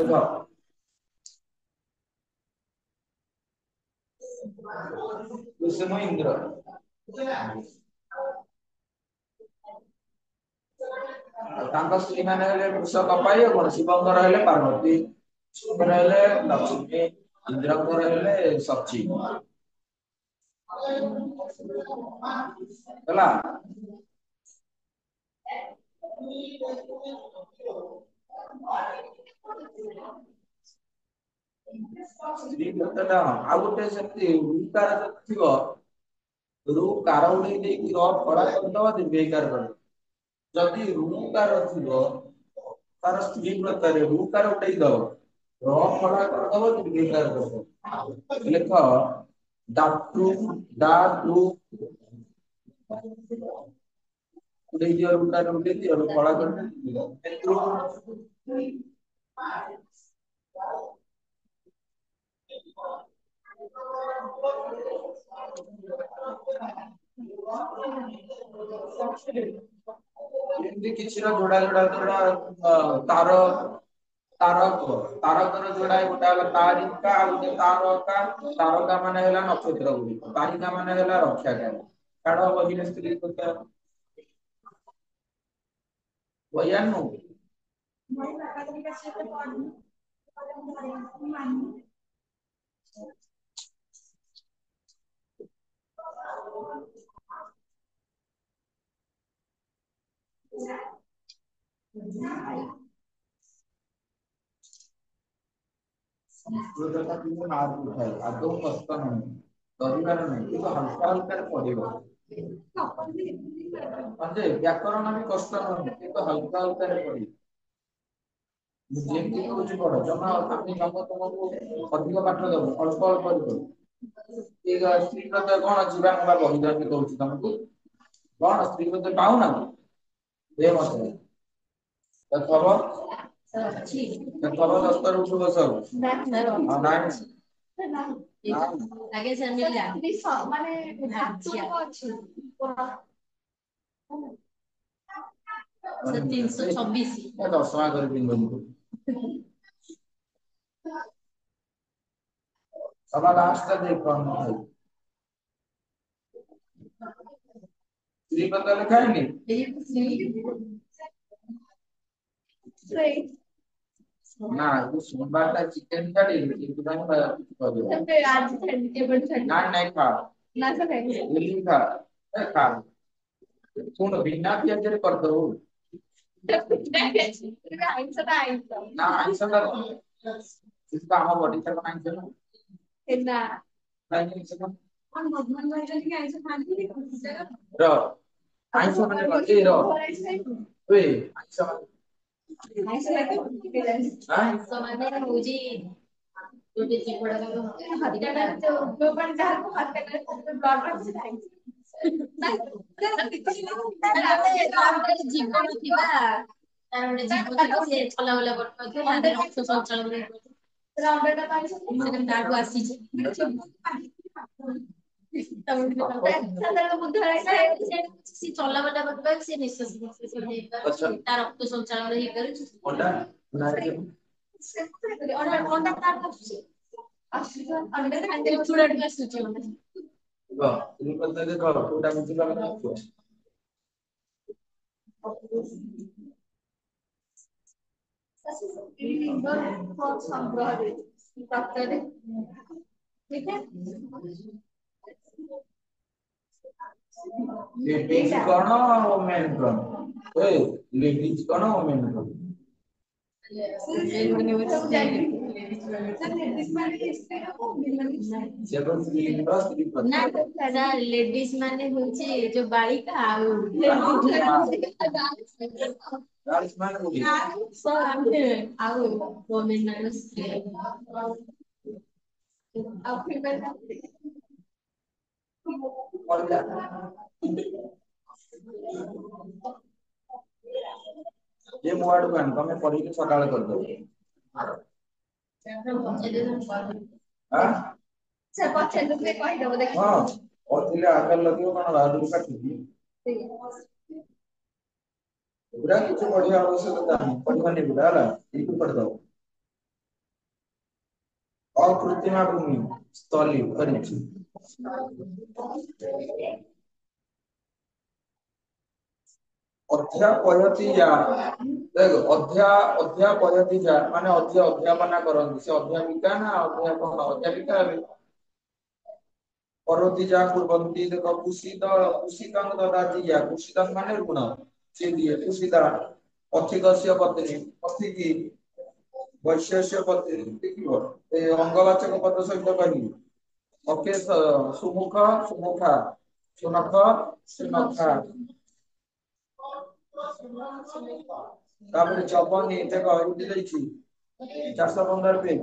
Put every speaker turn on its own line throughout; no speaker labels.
देखो कुसुम इंद्र तांका स्त्री माने हेले वृषक कपाई और शिवंकर हेले पार्वती विष्णुकर हेले लक्ष्मी इंद्रकर हेले सची ହେଲା स्त्री କଥା ଆଉ ଗୋଟେ ସେମିତି ରୁକାର ଥିବ ରୁ କାର ଉଡେଇ ଦେଇକି ର ଫଡା କରିଦବା ନିର୍ବେକାର କରିଦବ ଯଦି ରୁକାର ଥିବ ତାର ସ୍ତ୍ରୀ ପ୍ରତ୍ୟରେ ରୁକାର ଉଡେଇ ଦବ ର ଫଡା କରିଦବ ନିର୍ବେକାର କରିଦବ ଲେଖ ଦାତୁ ଦାତୁ उड़े दियो रुका उड़े दियो और फड़ा कर ଏମିତି କିଛି ର ଯୋଡା ଯୋଡା ଯୋଡା ତାର ତାରକ ତାରକର ଯୋଡା ଗୋଟା ହେଲା ତାରିକା ଆଉ ଗୋଟେ ତାରକା ତାରକା ମାନେ ହେଲା ନକ୍ଷତ୍ର ଗୁଡିକ ତାରିକା ମାନେ ହେଲା ରକ୍ଷାକାରୀ କାଢ ବହିରେ ସ୍ତ୍ରୀ କଥା ବୟାନ संस्कृत का तुम मार्क उठाए आदौ कष्ट नहीं डरिबार नहीं किंतु हल्का हल्का पड़िबो म्हणजे व्याकरण भी कष्ट नहीं किंतु हल्का हल्का पड़िबो जेमती कहूची पढ़ जमा आम जम तुमको अधिक पाठ देव अल्प अल्प ठीक स्त्रीव्रत कौन जीवा मुझा बही धर्मी कहूँ तुमको कौन स्त्रीव्रत पाऊ ना दे मत खबर खबर दस्तर उठो सब
आगे से मिल माने अछि 326
दशमा कर सभा लास्ट का देखो हम स्त्री पता लिखा है नहीं ना वो सोमवार का चिकन का डेली तो नहीं पता
आज टेबल
ना नहीं खा
ना सब है
डेली खा खा सुन बिना प्याज रे कर दो ना आइंसा का इसका हम बॉडी तक आइंसा ना
ना
नहीं इसका
हम भगवान भाई के आइंसा खाने
रो आइंसा मैंने कर रो ओए आइंसा
आइंसा माने मुझे ଯୋଉଠି ଜୀବଟା ହତ୍ୟା ଯୋଉ ମାନେ ଯାହାକୁ ହତ୍ୟା କରେ ତାର ବ୍ଲଡ ରଖି ଜୀବନ ଥିବା ତାର ଗୋଟେ ଜୀବନ ଥିବ ସେ ଚଲାବୁଲା କରୁଥିବ ତାର ରକ୍ତ ସଞ୍ଚାଳନ ସେଟା କାହାଠୁ ଆସିଛି ସେ ଚଲାବୁଲା କରୁଥିବା ସେ ନିଶ୍ୱାସ ତା ରକ୍ତ ସଞ୍ଚାଳନ ହେଇପାରୁଛି अंडा तार आसुची अंडा खांदे चुडाट आसुची
तुम्ही पण ते करा कोटा म्हणजे बघा
संग्रह ठीक है
लेडीज कौन वुमेन कौन ओए लेडीज कौन वुमेन कौन
लेडीज माने होचे जो बालिका आउ वुमेन माने स्त्री
ये मोबाइल दुकान तमे पढ़ी के सकाळ कर दो हां
से पछे दुके कहि दबो देख
हां और तिले आकर लगियो कोन बादुर काटी पूरा किछ बढ़िया आवश्यकता नहीं पढ़वाने बुला ला ठीक पढ़ दो अकृत्रिमा भूमि स्थली करिछि अध्यापयति या देखो अध्यापयति या माने अध्यापना करନ୍ତି से अध्यापिका ना अध्यापक अध्यापिका करोति जा कुर्वन्ति देखो कुशीतं ददाति या कुशीतं माने गुण से दिए कुशीता पथिकस्य पत्नी पथिकी वैश्यस्य पत्नी देखिबो ए अंगवाचक पद सहित कहली ओके सुमुख सुमुखा सुनख सुनखा तापर जपनी देखो एमती दैछि 415 पेज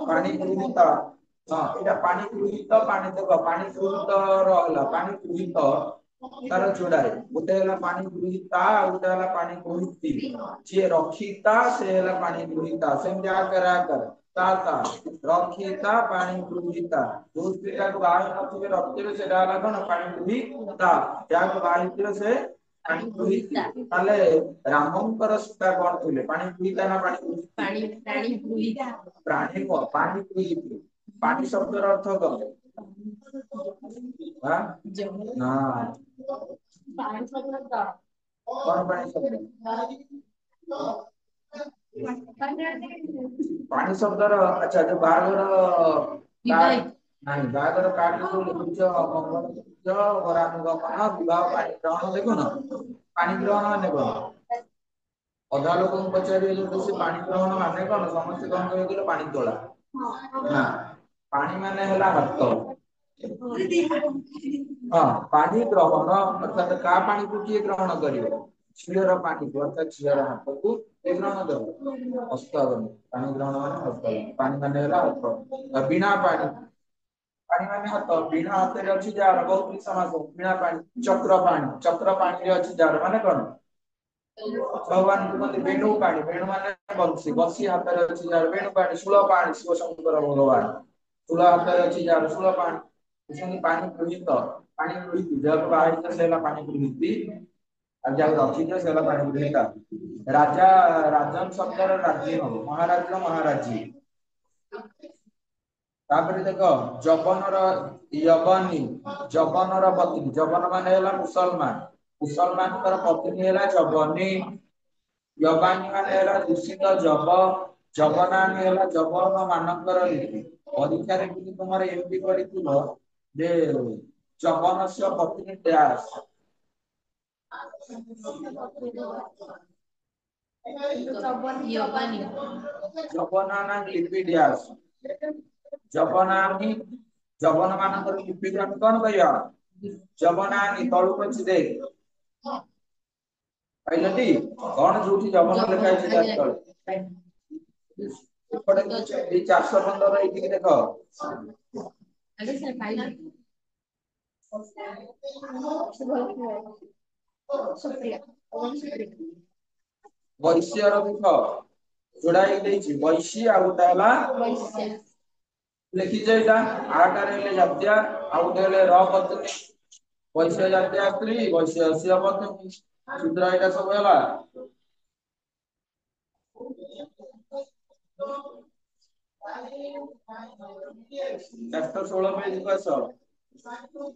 पानी गृहीता हां एटा पानी गृहीत पानी देखो पानी गृहीत रहला पानी गृहीत तार जोड़ाए गोटे हला पानी गृहीता गोटे हला पानी गृहीती जे रखिता से हला पानी गृहीता सेम जा करा कर ता रखिता पानी गृहीता जो स्त्रीटा को बाहर नथिबे रखिबे सेटा हला कोन पानी गृहीता जा को बाहर से पानी गृहीता ताले रामंकर सीता कोन थिले पानी गृहीता ना पानी प्राणी गृहीता प्राणी को पानी गृहीती पानी शब्दर अर्थ कौन हां ना पानी शब्द का कौन पानी शब्द पानी शब्दर अच्छा जो बागर नहीं बागर कार्ड जो लिखुछ मंगल जो वरानुगमन विवाह पानी ग्रहण देखो ना पानी ग्रहण माने कौन अधा लोक पचारे जो से पानी ग्रहण माने कौन समस्त कौन कहे पानी तोला ना पानी माने हला हाथ हां पानी ग्रहण अर्थात का पानी को किए ग्रहण करियो झीर पानी को अर्थात झीर हाथ को ग्रहण करो हस्तगम पानी ग्रहण माने हस्तगम पानी माने हला हाथ बिना पानी पानी माने हाथ बिना हाथ रे अछि जार बहुत समास बिना पानी चक्र पानी रे अछि जार माने कोन भगवान कहते वेणु माने बंसी हाथ रे अछि जार वेणु पानी सुल पानी शिव शंकर भगवान सुल हाथ रे अछि जार सुल पानी इसमें पानी गृहीत जब बाहर से पानी गृहीती और जब रखी जो सेला पानी गृहीता राजा राजन शब्दर राज्य हो महाराज महाराजी तापर देखो जवनर यवनी जवनर पत्नी जवन माने हला मुसलमान मुसलमान कर पत्नी हला जवनी यवानी माने हला दूषित जवनानी हला जवन मानकर रीति परीक्षा रे कि तुम्हारे एमपी करिथिलो जे जवनस्य पत्नी डैश जवनाना लिपि डैश जवनानी जवन मानकर लिपि हम कोन कहिया जवनानी तळु पछि दे पाइलटी कोन जोठी जवन लेखा छै ता तळ पड़े ए 415 एठी देखो आगे सर फाइनल वैश्य रो देखो जोड़ाई देछि वैश्य आ उताला वैश्य लिखि जाइता आकार ले जात्या आ उतेले र पत्नी वैश्य जात्या स्त्री वैश्य स्य पत्नी सूत्र एटा सब होला 416 पेज को सर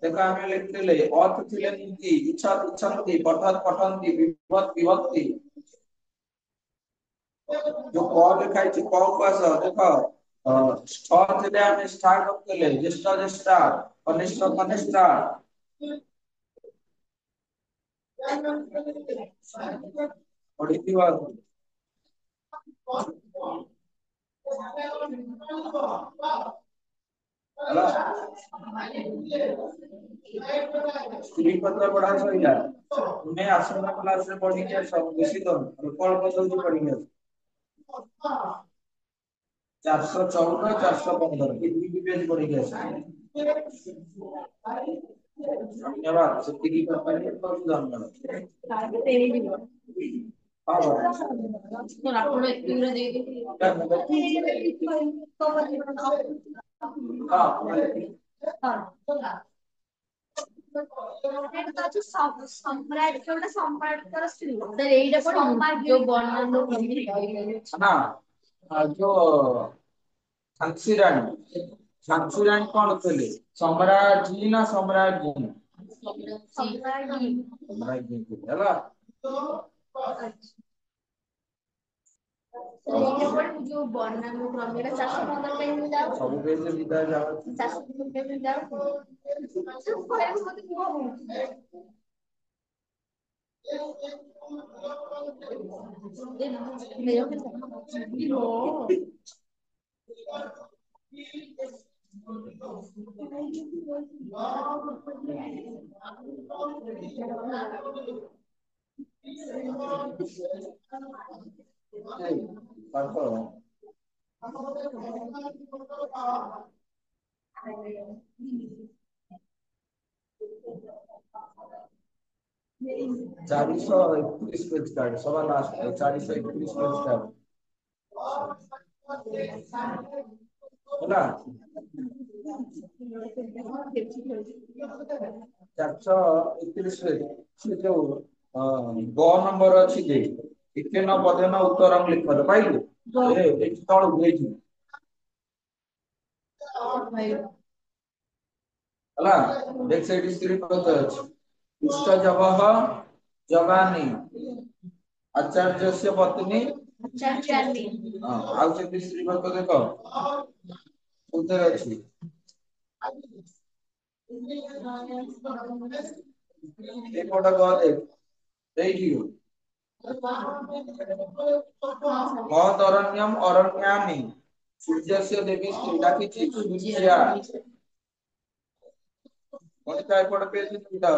देखो हमें लिखते ले अर्थ थिले नीति इच्छा इच्छन्ति पठत पठन्ति विभक्त विभक्ति जो क लिखाई छै क को सर देखो छ थिले हम स्टार्ट करते ले ज्येष्ठ ज्येष्ठा कनिष्ठ कनिष्ठा पढ़ी थी बात हला स्त्री पत्र पढ़ा सइला मैं आसना क्लास रे पढ़ी के सब बेसी तो अल्प जल्दी पढ़ी के 414 415 कितनी पेज पढ़ी के धन्यवाद सेतिकी कर पाइले तो धन्यवाद तेरी भी हां तो आपण एतिरा दे हां सम्राट जोटा सम्राट कर स्त्री तो एइटा पढ़ी जो वर्णन ना जो ଝାନ୍ସୀ ରାଣୀ। ଝାନ୍ସୀ ରାଣୀ କଣ ଥିଲେ? ସମ୍ରାଜ୍ଞୀ ନା ସମ୍ରାଜ୍ଞୀ?
ସମ୍ରାଜ୍ଞୀ।
ସମ୍ରାଜ୍ଞୀ ଥିଲେ ହେଲା।
ଯୋଉ ବନାନ କ୍ରମରେ 415 ପାଇଁ ମୁଁ ଯାଉଛି।
ସବୁ ପେଜରେ ବିଦା ଯାଉ।
415 ପାଇଁ ଯାଉଛି। କହିବାକୁ ମତେ କୁହ ହଉଛି।
ପାଠ 431 पेज काढ सवा लास्ट 431 पेज काढ ହେଲା 431 पेज ସେ ଯୋଉ ଗ ନମ୍ବର ଅଛି ଯେ ଇତେନ ପଦେନ ଉତ୍ତରଂ ଲିଖତ ପାଇଲୁ ଏଠି ତଳକୁ ହେଇଛି ହେଲା ଦେଖ ସେଇଠି ସ୍ତ୍ରୀ ପଦ ଅଛି ଉଷ୍ଟ ଜବହ ଜବାନି ଆଚାର୍ଯ୍ୟସ୍ୟ ପତ୍ନୀ
ଆଚାର୍ଯ୍ୟାନି
ଆଉ ସେ ସ୍ତ୍ରୀ ପଦ ଦେଖ ଉତ୍ତର ଅଛି ଏପଟ ଗଲେ ଦେଇକି ମହତରଣ୍ୟମ୍ ଅରଣ୍ୟାନି ସୂର୍ଯ୍ୟସ୍ୟ ଦେବୀ ସ୍ତ୍ରୀ ଡାକିଛି ସୂର୍ଯ୍ୟା କଣିକା ଏପଟ ପେଜ ଥିଲା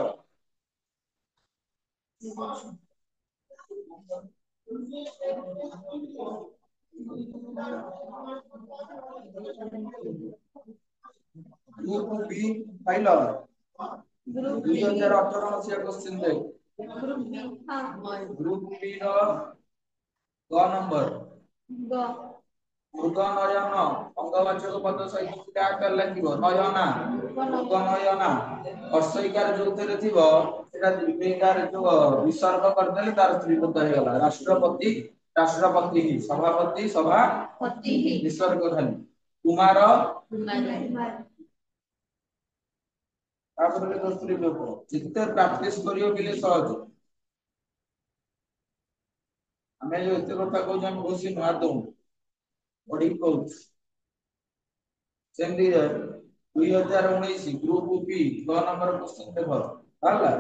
ଗ୍ରୁପ ବି ପାଇଲ 2018 ମସିହା क्वेश्चन ଦେ ଗ୍ରୁପ ବି ର ଗ ନମ୍ବର
ଗ
ମୃଗ ନୟନ ଅଙ୍ଗବାଚକ ପଦ ସହିତ କାଟ ଲାଗିବ ନୟନା ମୃଗ ନୟନା ଅଶ୍ୱଇକାର ଯୋଉଥିରେ ଥିବ ସେଟା ଦ୍ୱିତୀୟକାର ଯୋଉ ବିସର୍ଗ କରିଦେଲେ ତାର ସ୍ତ୍ରୀ ପଦ ହେଇଗଲା ରାଷ୍ଟ୍ରପତି ରାଷ୍ଟ୍ରପତି ସଭାପତି ସଭାପତି ବିସର୍ଗ ଖାଲି କୁମାର ତାପରେ ସ୍ତ୍ରୀ ପଦ ଯେତେ ପ୍ରାକ୍ଟିସ କରିବ ବିଲେ ସହଜ ଆମେ ଯୋଉ ଏତେ କଥା କହୁଛୁ ଆମେ ବସି ନୂଆ ଦଉ ପଢିକି କହୁଛୁ ସେମିତି 2019 ଗ୍ରୁପ ବି ଗ ନମ୍ବର କ୍वेଶ୍ଚନ ଦେଖ ହେଲା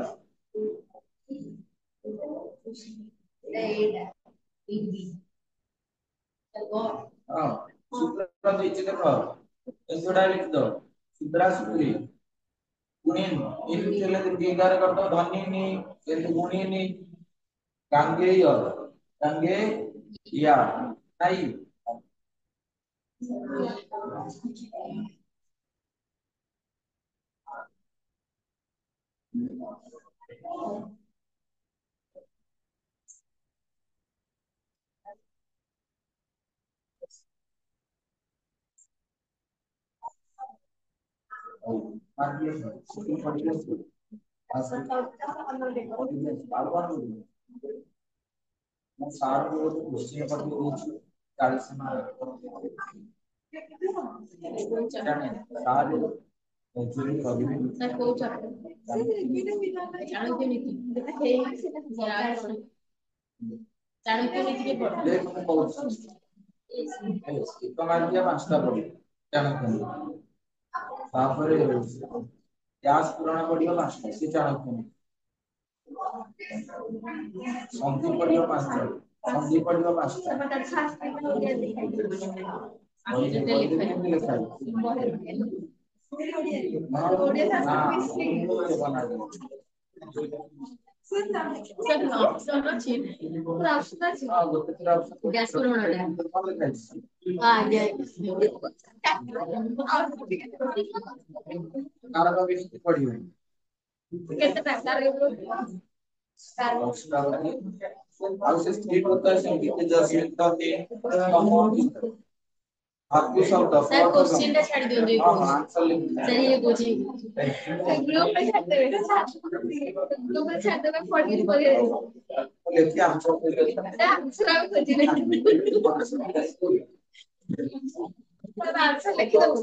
ହଁ ସୂତ୍ର ଦେଇଛି ଦେଖ ଏଗୁଡା ଲିଖିତ ସୁଦ୍ରା ସୁତ୍ରୀ ଗୁଣିନ ଏମିତି ହେଲେ ଦୀର୍ଘାର କରିଦ ଧନିନି ଏମିତି ଗୁଣିନି ଗାଙ୍ଗେୟ ଗାଙ୍ଗେୟା ନାଇଁ ମୁଁ ସାର୍ କୁ ଗୋଟେ କୋଶ୍ଚିନ୍ ପଠେଇ ଦେଇଛି 40 ମାର୍କ ମଜୁରୀ କରିବି ଏକ ମାର୍କିଆ 5ଟା ପଡିବ ତାପରେ ଗ୍ୟାସ ପୁରାଣ ପଡିବ 5ଟା ସେ ଚାଣକ୍ୟ ସନ୍ଧି ପଡିବ 5ଟା ସନ୍ଧି ପଡିବ 5ଟା ଆଉ ସେ ସ୍ତ୍ରୀ ପଦ ସେମିତି ଜସ୍ମିତ आपको सब
सर क्वेश्चन टा छाड़ दियो जे
आंसर लिख
सर ये पूछी ग्रुप पे छाड़ देबे ग्रुप पे छाड़ देबे फॉरगिव करे
लेके आंसर
आंसर खोजी नहीं ଆନ୍ସର ଲେଖିଦବୁ।